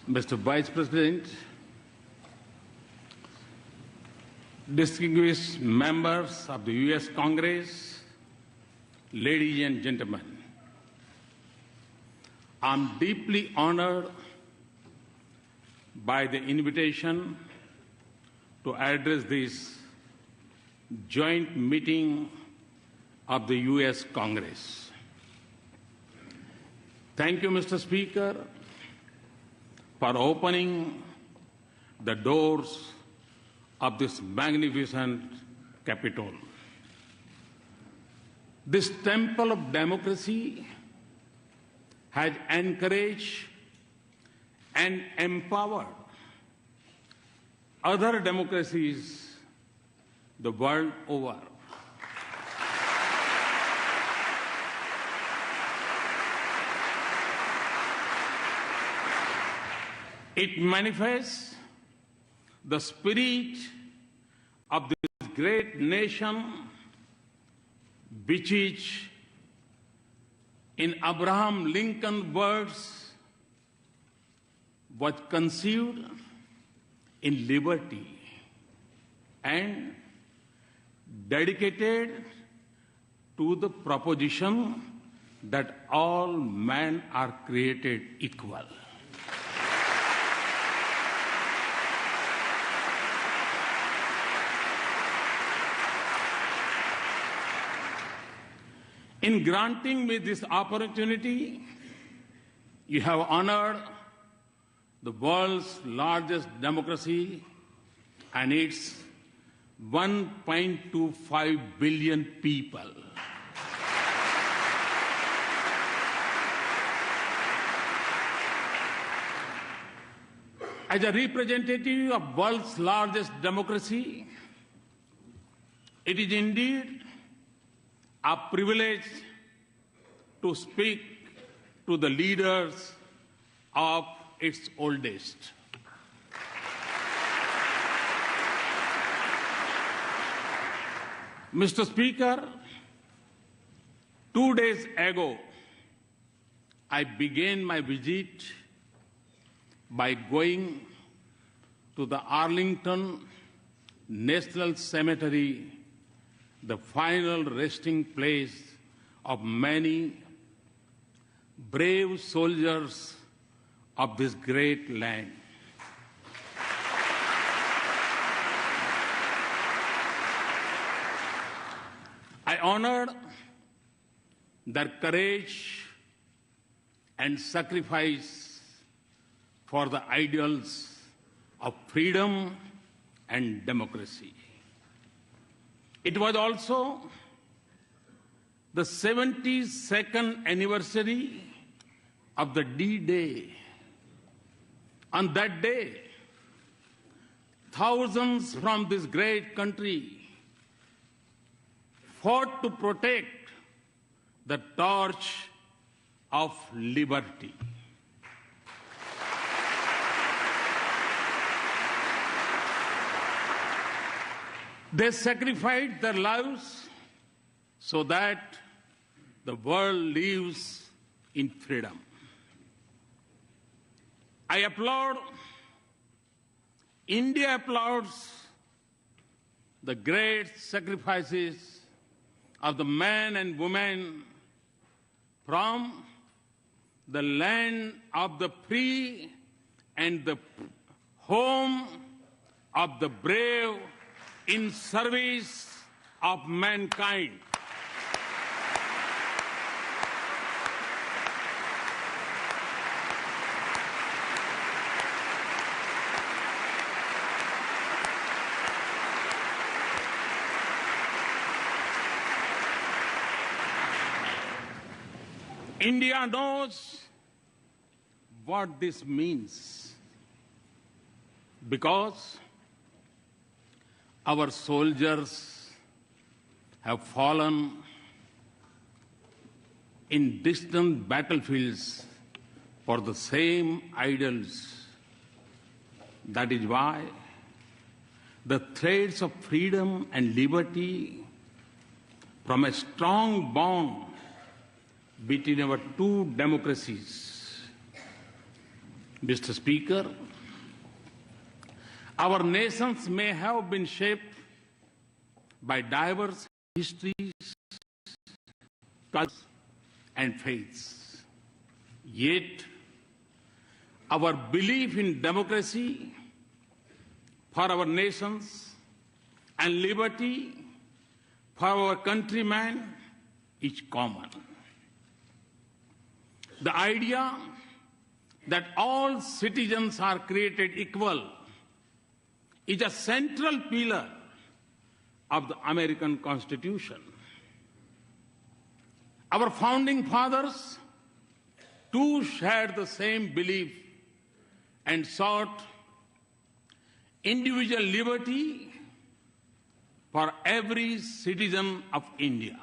Mr. Vice President, distinguished members of the U.S. Congress, ladies and gentlemen, I'm deeply honored by the invitation to address this joint meeting of the U.S. Congress. Thank you, Mr. Speaker, for opening the doors of this magnificent Capitol. This temple of democracy has encouraged and empowered other democracies the world over. It manifests the spirit of this great nation, which is, in Abraham Lincoln's words, was conceived in liberty and dedicated to the proposition that all men are created equal. In granting me this opportunity, you have honored the world's largest democracy and its 1.25 billion people. As a representative of world's largest democracy, it is indeed a privilege to speak to the leaders of its oldest. Mr. Speaker, 2 days ago, I began my visit by going to the Arlington National Cemetery, the final resting place of many brave soldiers of this great land. I honored their courage and sacrifice for the ideals of freedom and democracy. It was also the 72nd anniversary of the D-Day. On that day, thousands from this great country fought to protect the torch of liberty. They sacrificed their lives so that the world lives in freedom. I applaud, India applauds the great sacrifices of the men and women from the land of the free and the home of the brave in service of mankind. India knows what this means because our soldiers have fallen in distant battlefields for the same ideals. That is why the threads of freedom and liberty from a strong bond between our two democracies Mr. Speaker, our nations may have been shaped by diverse histories, cultures, and faiths. Yet, our belief in democracy for our nations and liberty for our countrymen is common. The idea that all citizens are created equal is a central pillar of the American Constitution. Our founding fathers too shared the same belief and sought individual liberty for every citizen of India.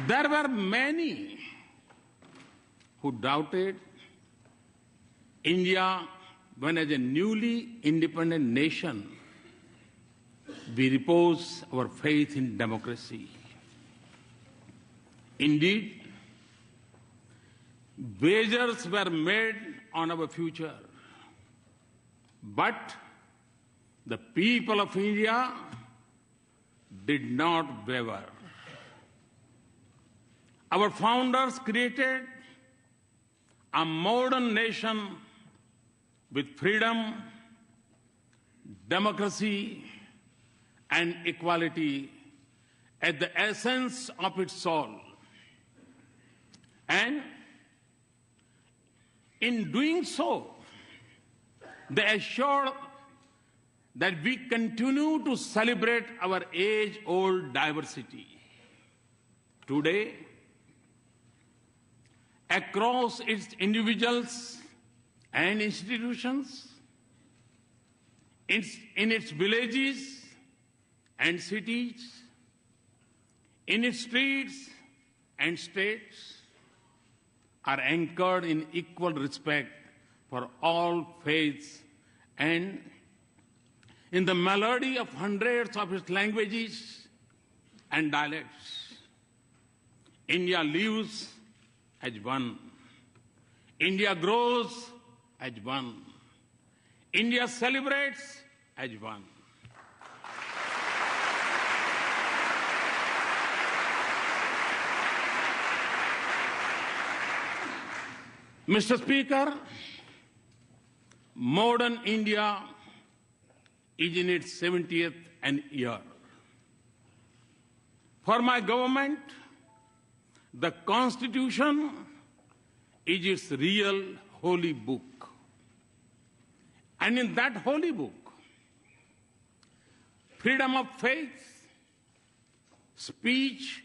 There were many who doubted India when, as a newly independent nation, we repose our faith in democracy. Indeed, wagers were made on our future, but the people of India did not waver. Our founders created a modern nation with freedom, democracy, and equality at the essence of its soul. And in doing so, they assured that we continue to celebrate our age-old diversity. Today, across its individuals and institutions, in its villages and cities, in its streets and states, are anchored in equal respect for all faiths and in the melody of hundreds of its languages and dialects. India lives as one. India grows as one. India celebrates as one. Mr. Speaker, modern India is in its 70th year. For my government, the Constitution is its real holy book. And in that holy book, freedom of faith, speech,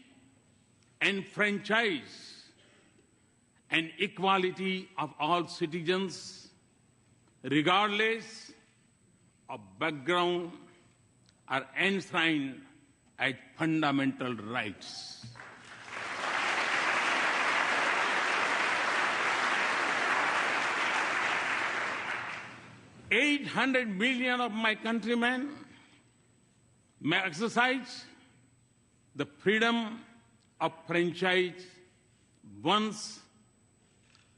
and franchise, and equality of all citizens, regardless of background, are enshrined as fundamental rights. $800 million of my countrymen may exercise the freedom of franchise once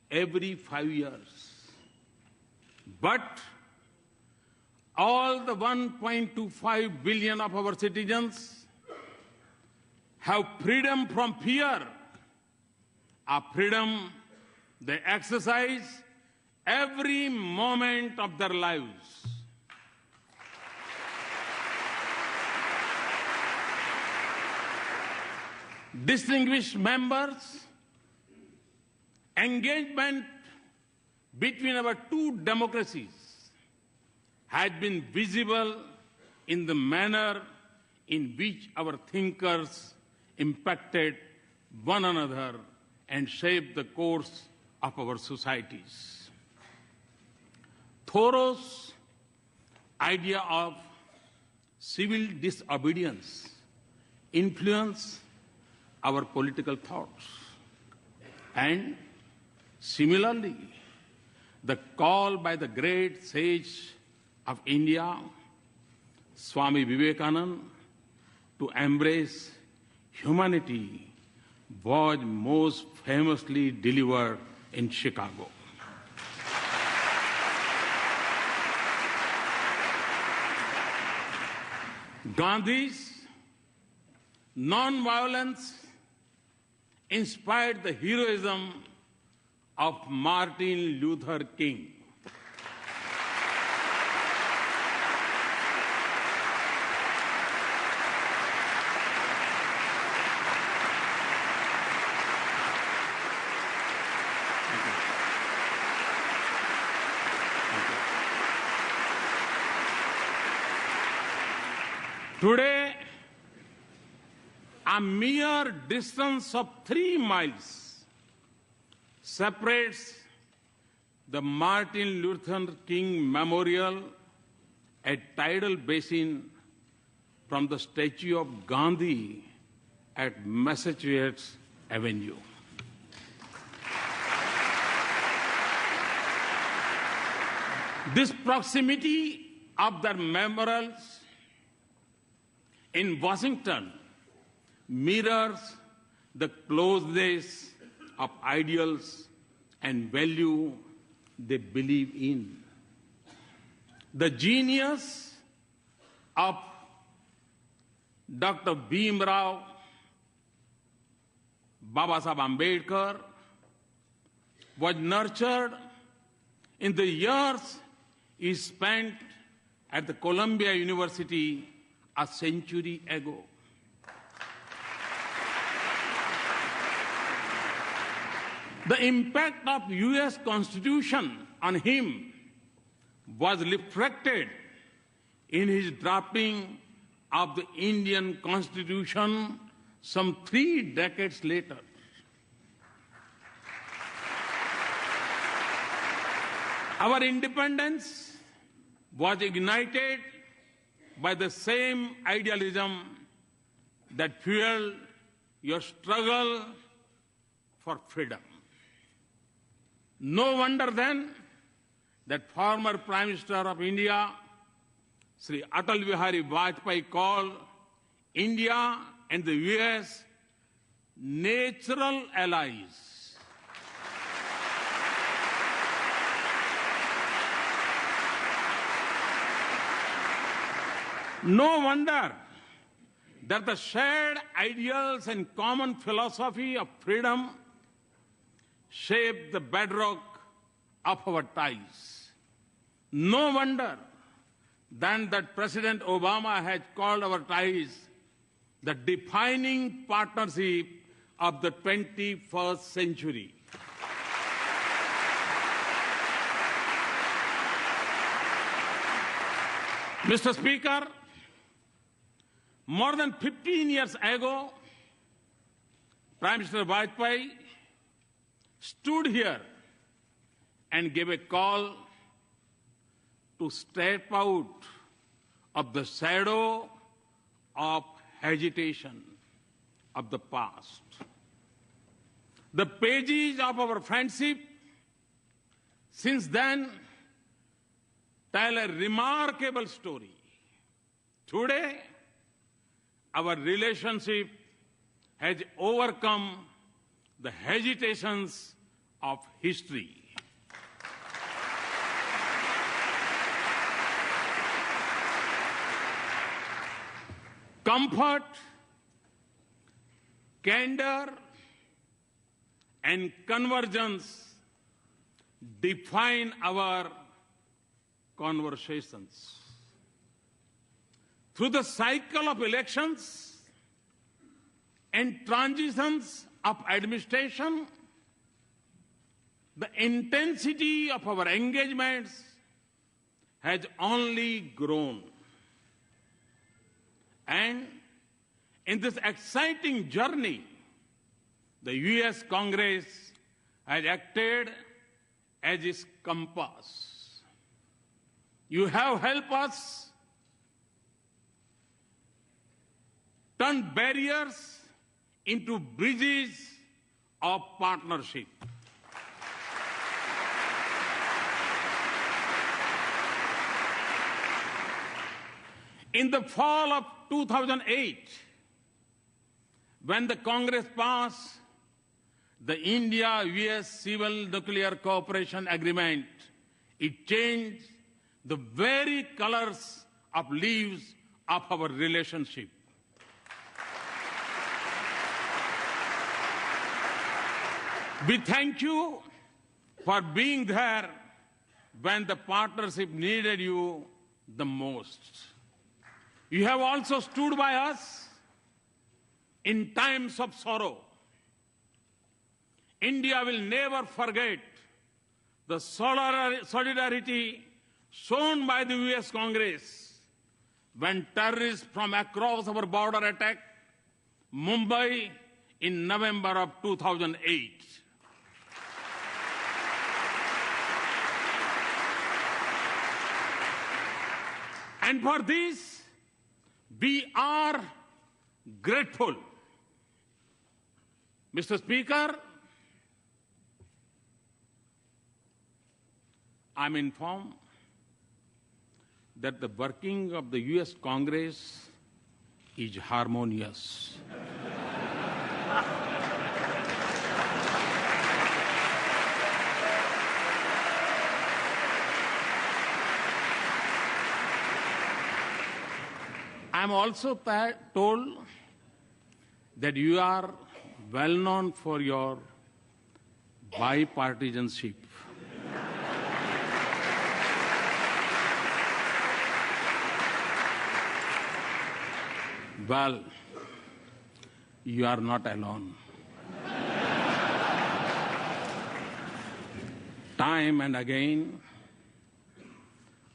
every 5 years. But all the 1.25 billion of our citizens have freedom from fear, a freedom they exercise every moment of their lives. Distinguished members, engagement between our two democracies has been visible in the manner in which our thinkers impacted one another and shaped the course of our societies. Thoreau's idea of civil disobedience influenced our political thoughts. And similarly, the call by the great sage of India, Swami Vivekananda, to embrace humanity was most famously delivered in Chicago. Gandhi's non-violence inspired the heroism of Martin Luther King. Today, a mere distance of 3 miles separates the Martin Luther King Memorial at Tidal Basin from the statue of Gandhi at Massachusetts Avenue. This proximity of the memorials in Washington mirrors the closeness of ideals and value they believe in. The genius of Dr. Bhimrao Babasaheb Ambedkar was nurtured in the years he spent at the Columbia University a century ago. The impact of U.S. Constitution on him was reflected in his drafting of the Indian Constitution some 3 decades later. Our independence was ignited by the same idealism that fueled your struggle for freedom. No wonder then that former Prime Minister of India, Sri Atal Bihari Vajpayee, called India and the US natural allies. No wonder that the shared ideals and common philosophy of freedom shape the bedrock of our ties. No wonder then that President Obama has called our ties the defining partnership of the 21st century. Mr. Speaker, more than 15 years ago, Prime Minister Vajpayee stood here and gave a call to step out of the shadow of hesitation of the past. The pages of our friendship since then tell a remarkable story. Today, our relationship has overcome the hesitations of history. Comfort, candor, and convergence define our conversations. Through the cycle of elections and transitions of administration, the intensity of our engagements has only grown. And in this exciting journey, the U.S. Congress has acted as its compass. You have helped us turn barriers into bridges of partnership. In the fall of 2008, When the Congress passed the India-US Civil Nuclear Cooperation Agreement, it changed the very colors of leaves of our relationship. We thank you for being there when the partnership needed you the most. You have also stood by us in times of sorrow. India will never forget the solidarity shown by the US Congress when terrorists from across our border attacked Mumbai in November of 2008. And for this, we are grateful. Mr. Speaker, I'm informed that the working of the US Congress is harmonious. I'm also told that you are well known for your bipartisanship. Well, you are not alone. Time and again,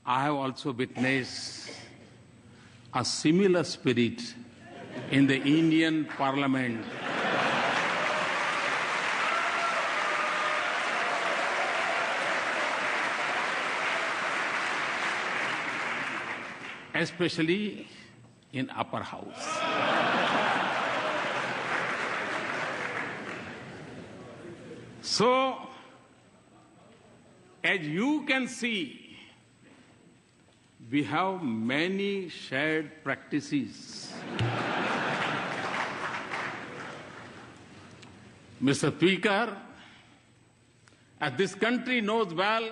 I have also witnessed a similar spirit in the Indian Parliament. Especially in upper house. So, as you can see, we have many shared practices. Mr. Speaker, as this country knows well,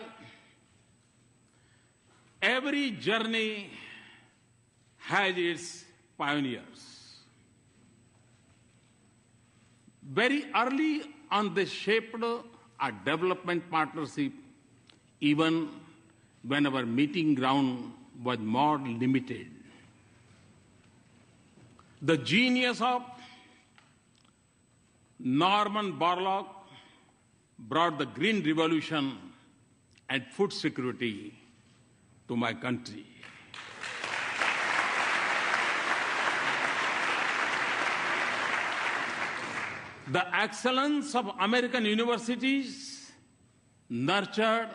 every journey has its pioneers. Very early on, they shaped a development partnership, even when our meeting ground was more limited. The genius of Norman Borlaug brought the Green Revolution and food security to my country. The excellence of American universities nurtured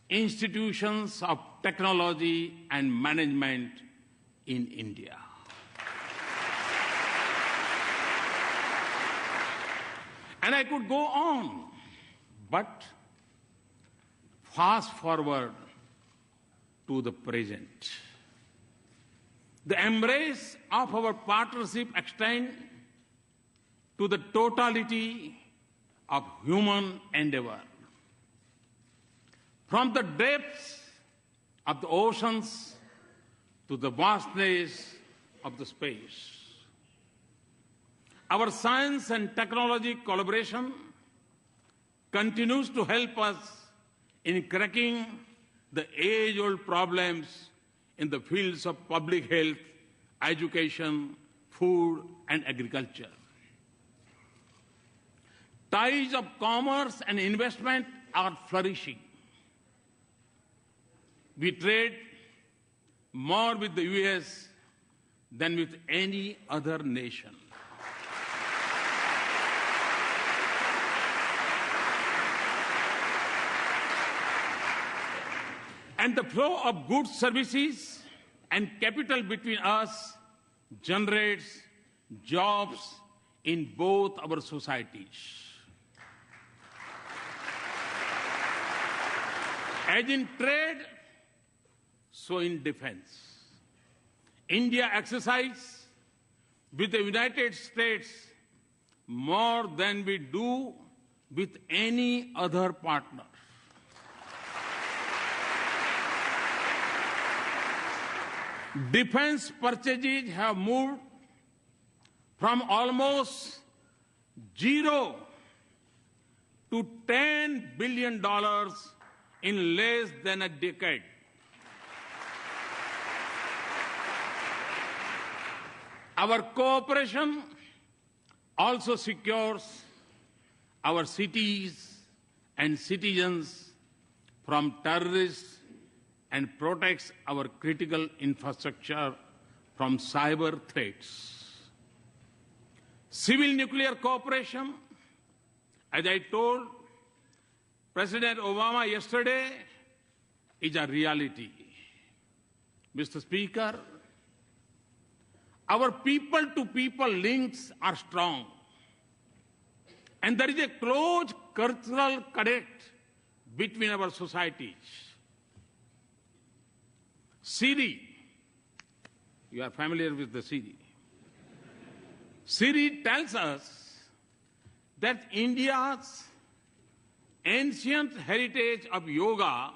institutions of technology and management in India. And I could go on, but fast forward to the present. The embrace of our partnership extends to the totality of human endeavor. From the depths of the oceans to the vastness of the space. Our science and technology collaboration continues to help us in cracking the age-old problems in the fields of public health, education, food, and agriculture. Ties of commerce and investment are flourishing. We trade more with the US than with any other nation. And the flow of goods, services, and capital between us generates jobs in both our societies. As in trade, so in defense. India exercises with the United States more than we do with any other partner. Defense purchases have moved from almost zero to $10 billion in less than a decade. Our cooperation also secures our cities and citizens from terrorists and protects our critical infrastructure from cyber threats. Civil nuclear cooperation, as I told President Obama yesterday, is a reality. Mr. Speaker, our people-to-people links are strong, and there is a close cultural connect between our societies. Siri, you are familiar with the Siri. Siri tells us that India's ancient heritage of yoga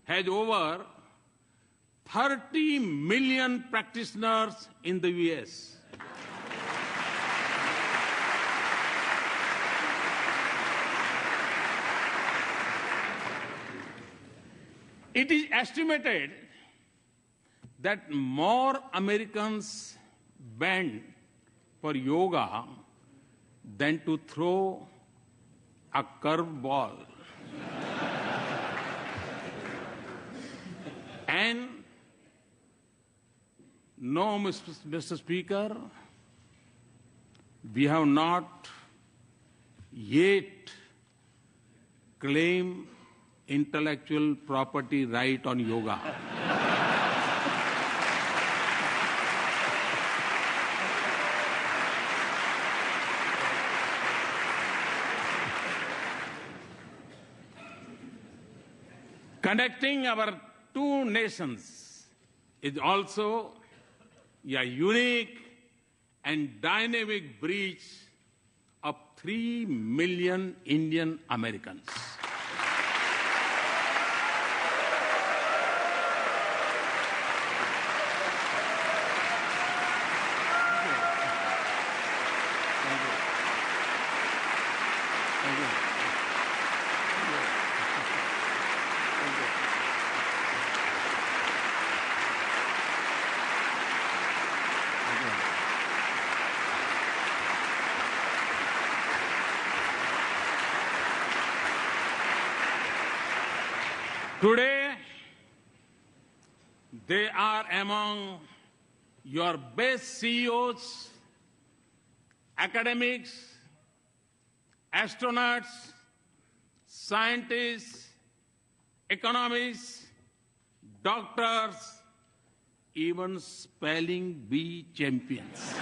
has over 30 million practitioners in the US. It is estimated that more Americans bend for yoga than to throw a curveball. And no, Mr. Speaker, we have not yet claimed intellectual property right on yoga. Connecting our two nations is also a unique and dynamic bridge of 3 million Indian Americans. Today, they are among your best CEOs, academics, astronauts, scientists, economists, doctors, even spelling bee champions.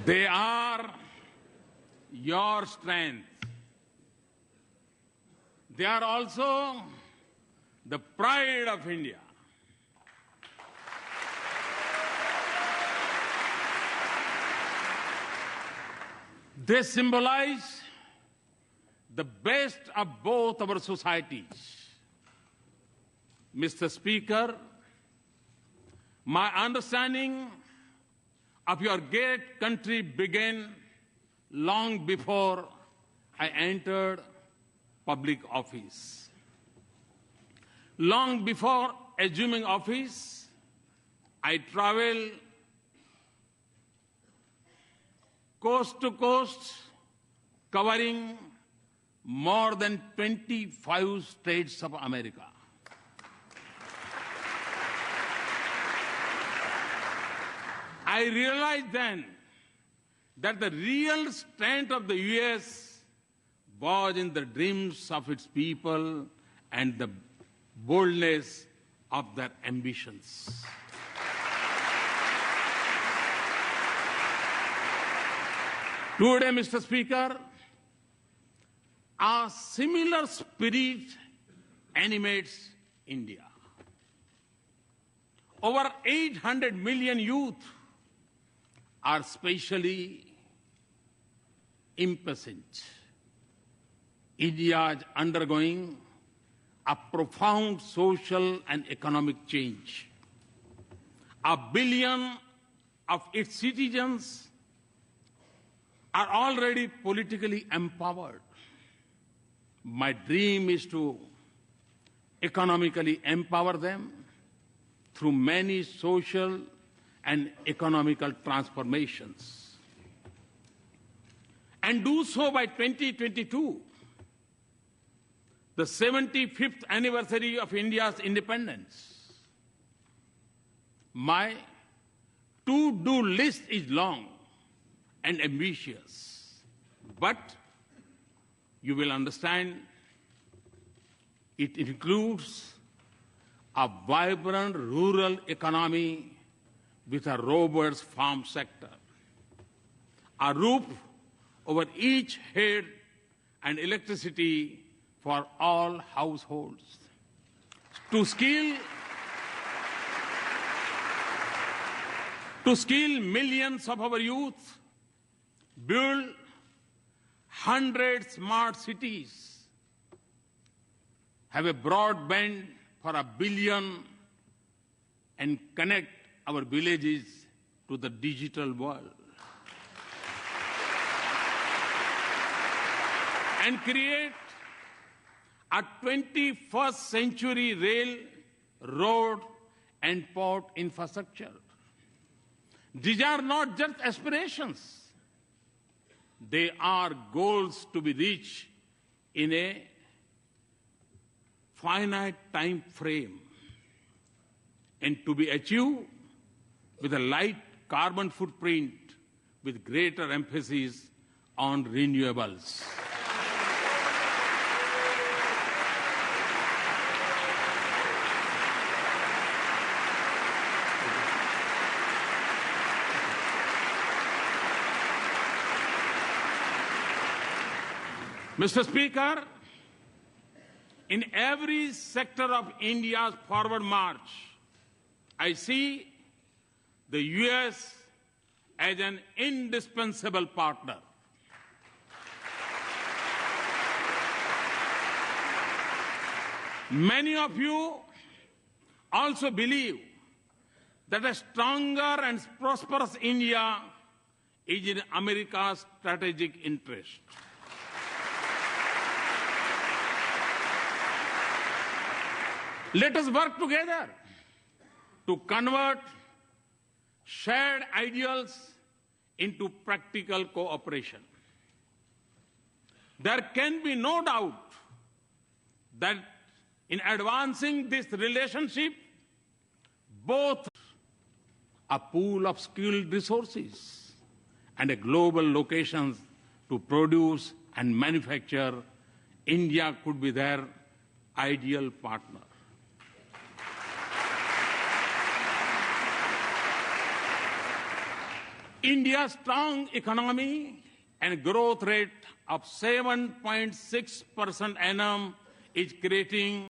They are your strength. They are also the pride of India. They symbolize the best of both our societies. Mr. Speaker, my understanding of your great country began long before I entered public office. Long before assuming office, I traveled coast to coast, covering more than 25 states of America. I realized then that the real strength of the U.S. was in the dreams of its people and the boldness of their ambitions. Today, Mr. Speaker, a similar spirit animates India. Over 800 million youth are spatially impatient. India is undergoing a profound social and economic change. 1 billion of its citizens are already politically empowered. My dream is to economically empower them through many social and economical transformations, and do so by 2022, the 75th anniversary of India's independence. My to-do list is long and ambitious, but you will understand it includes a vibrant rural economy with a robust farm sector, a roof over each head, and electricity for all households. To skill millions of our youth, build 100 smart cities, have a broadband for 1 billion, and connect our villages to the digital world. And create a 21st century rail, road, and port infrastructure. These are not just aspirations. They are goals to be reached in a finite time frame and to be achieved with a light carbon footprint with greater emphasis on renewables. Mr. Speaker, in every sector of India's forward march, I see the U.S. as an indispensable partner. Many of you also believe that a stronger and prosperous India is in America's strategic interest. Let us work together to convert shared ideals into practical cooperation. There can be no doubt that in advancing this relationship, both a pool of skilled resources and a global locations to produce and manufacture, India could be their ideal partner. India's strong economy and growth rate of 7.6% annum is creating